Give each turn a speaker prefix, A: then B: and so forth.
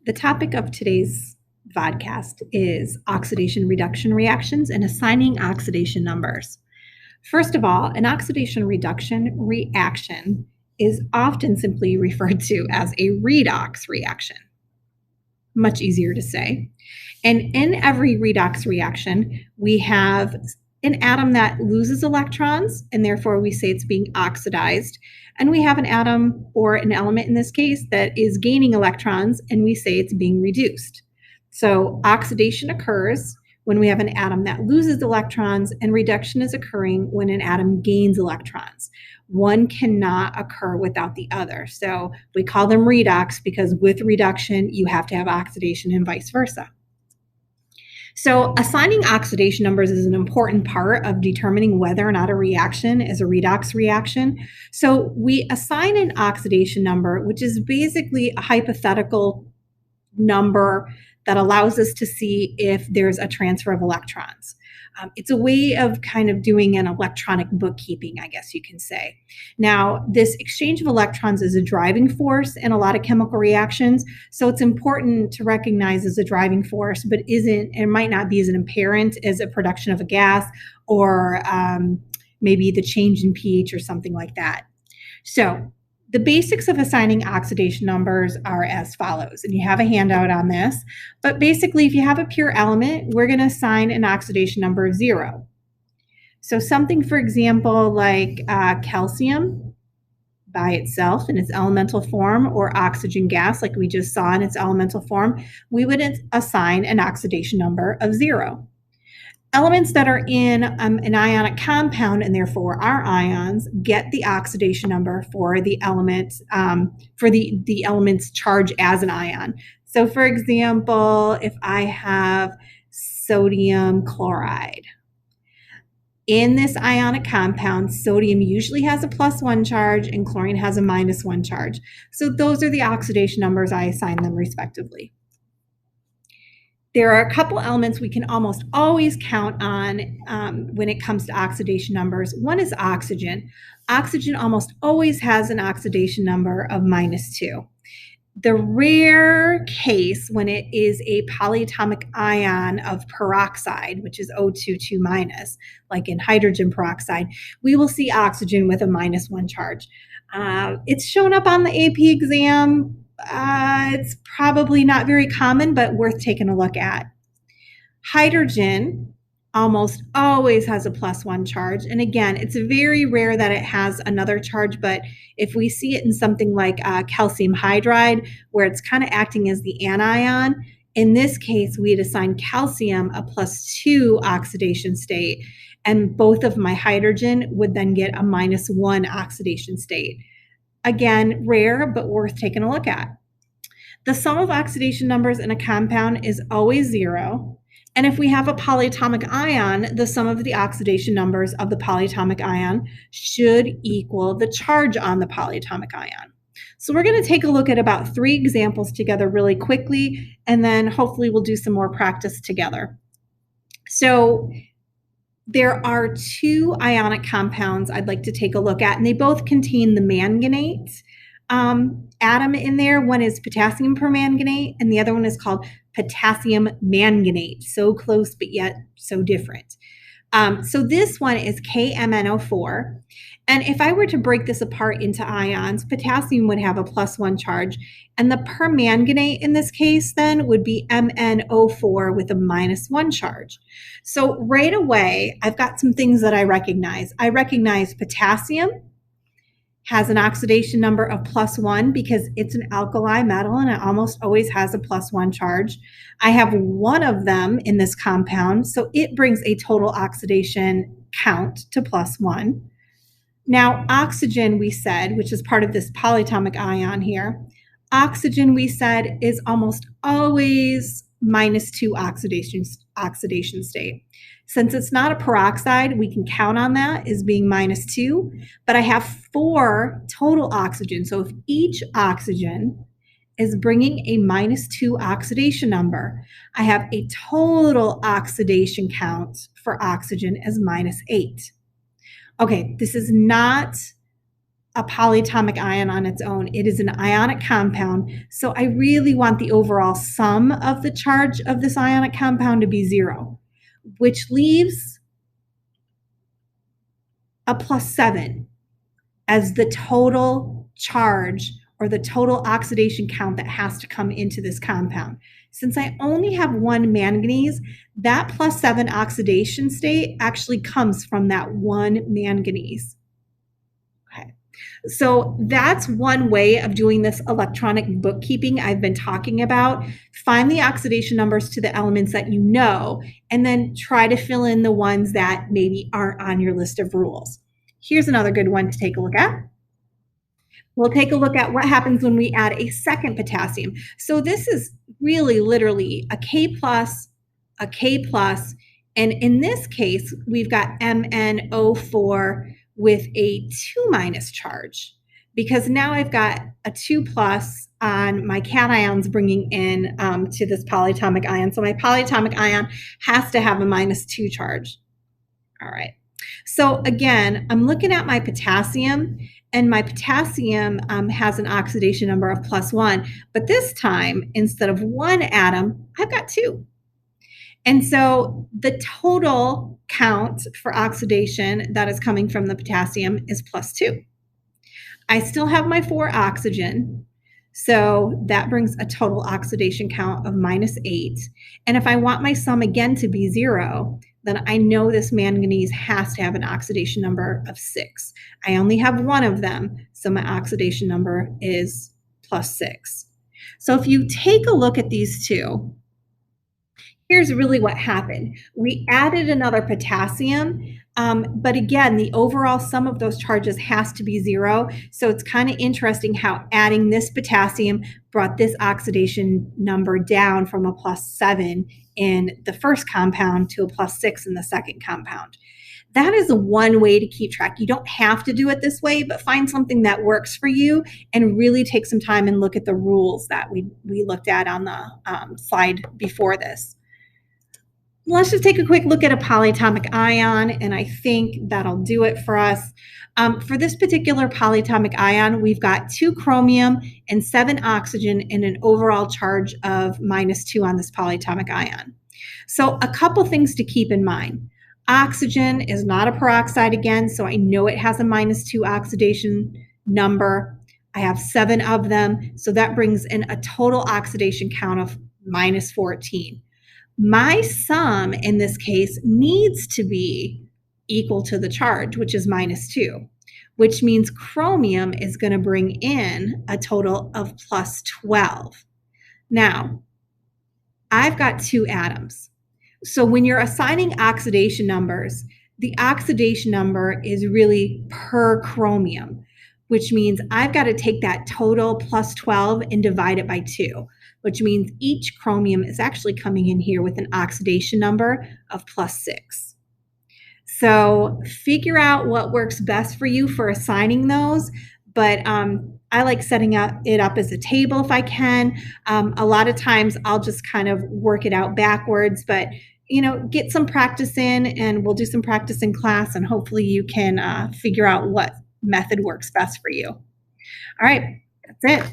A: The topic of today's vodcast is oxidation reduction reactions and assigning oxidation numbers. First of all, an oxidation reduction reaction is often simply referred to as a redox reaction. Much easier to say. And in every redox reaction, we have an atom that loses electrons, and therefore we say it's being oxidized. And we have an atom, or an element in this case, that is gaining electrons, and we say it's being reduced. So oxidation occurs when we have an atom that loses electrons, and reduction is occurring when an atom gains electrons. One cannot occur without the other. So we call them redox because with reduction, you have to have oxidation and vice versa. So assigning oxidation numbers is an important part of determining whether or not a reaction is a redox reaction. So we assign an oxidation number, which is basically a hypothetical number that allows us to see if there's a transfer of electrons. It's a way of kind of doing an electronic bookkeeping, I guess you can say. Now, this exchange of electrons is a driving force in a lot of chemical reactions, so it's important to recognize as a driving force, but it might not be as an apparent as a production of a gas or maybe the change in pH or something like that. So the basics of assigning oxidation numbers are as follows, and you have a handout on this, but basically if you have a pure element, we're going to assign an oxidation number of 0. So something, for example, like calcium by itself in its elemental form, or oxygen gas like we just saw in its elemental form, we would assign an oxidation number of 0. Elements that are in an ionic compound and therefore are ions get the oxidation number for the element, for the element's charge as an ion. So for example, if I have sodium chloride, in this ionic compound, sodium usually has a +1 charge and chlorine has a -1 charge. So those are the oxidation numbers. I assign them respectively. There are a couple elements we can almost always count on when it comes to oxidation numbers. One is oxygen. Oxygen almost always has an oxidation number of -2. The rare case when it is a polyatomic ion of peroxide, which is O2, 2-, like in hydrogen peroxide, we will see oxygen with a -1 charge. It's shown up on the AP exam. It's probably not very common, but worth taking a look at. Hydrogen almost always has a +1 charge. And again, it's very rare that it has another charge, but if we see it in something like calcium hydride, where it's kind of acting as the anion, in this case, we'd assign calcium a +2 oxidation state, and both of my hydrogen would then get a -1 oxidation state. Again, rare, but worth taking a look at. The sum of oxidation numbers in a compound is always 0. And if we have a polyatomic ion, the sum of the oxidation numbers of the polyatomic ion should equal the charge on the polyatomic ion. So we're going to take a look at about 3 examples together really quickly, and then hopefully we'll do some more practice together. So there are 2 ionic compounds I'd like to take a look at, and they both contain the manganate atom in there. One is potassium permanganate, and the other one is called potassium manganate. So close, but yet so different. So this one is KMnO4. And if I were to break this apart into ions, potassium would have a +1 charge, and the permanganate in this case then would be MnO4 with a -1 charge. So right away, I've got some things that I recognize. I recognize potassium has an oxidation number of +1 because it's an alkali metal and it almost always has a +1 charge. I have one of them in this compound, so it brings a total oxidation count to +1. Now, oxygen, we said, which is part of this polyatomic ion here, oxygen, we said, is almost always -2 oxidation state. Since it's not a peroxide, we can count on that as being -2, but I have 4 total oxygen. So if each oxygen is bringing a -2 oxidation number, I have a total oxidation count for oxygen as -8. Okay, this is not a polyatomic ion on its own. It is an ionic compound. So I really want the overall sum of the charge of this ionic compound to be 0, which leaves a +7 as the total charge or the total oxidation count that has to come into this compound. Since I only have one manganese, that +7 oxidation state actually comes from that one manganese. Okay. So that's one way of doing this electronic bookkeeping I've been talking about. Find the oxidation numbers to the elements that you know, and then try to fill in the ones that maybe aren't on your list of rules. Here's another good one to take a look at. We'll take a look at what happens when we add a second potassium. So this is really literally a K+, and in this case, we've got MnO4 with a 2- charge, because now I've got a 2+ on my cations bringing in to this polyatomic ion. So my polyatomic ion has to have a -2 charge. All right. So again, I'm looking at my potassium, and my potassium has an oxidation number of +1, but this time, instead of 1 atom, I've got 2. And so the total count for oxidation that is coming from the potassium is +2. I still have my 4 oxygen, so that brings a total oxidation count of -8. And if I want my sum again to be 0, then I know this manganese has to have an oxidation number of 6. I only have one of them, so my oxidation number is +6. So if you take a look at these two, here's really what happened. We added another potassium, but again, the overall sum of those charges has to be 0. So it's kind of interesting how adding this potassium brought this oxidation number down from a +7 in the first compound to a +6 in the second compound. That is one way to keep track. You don't have to do it this way, but find something that works for you and really take some time and look at the rules that we looked at on the slide before this. Let's just take a quick look at a polyatomic ion, and I think that'll do it for us. For this particular polyatomic ion, we've got 2 chromium and 7 oxygen and an overall charge of -2 on this polyatomic ion. So a couple things to keep in mind. Oxygen is not a peroxide again, so I know it has a -2 oxidation number. I have 7 of them, so that brings in a total oxidation count of -14. My sum in this case needs to be equal to the charge, which is -2, which means chromium is going to bring in a total of +12. Now, I've got 2 atoms. So when you're assigning oxidation numbers, the oxidation number is really per chromium, which means I've got to take that total +12 and divide it by 2, which means each chromium is actually coming in here with an oxidation number of +6. So figure out what works best for you for assigning those, but I like setting it up as a table if I can. A lot of times I'll just kind of work it out backwards, but get some practice in, and we'll do some practice in class, and hopefully you can figure out what method works best for you. All right, that's it.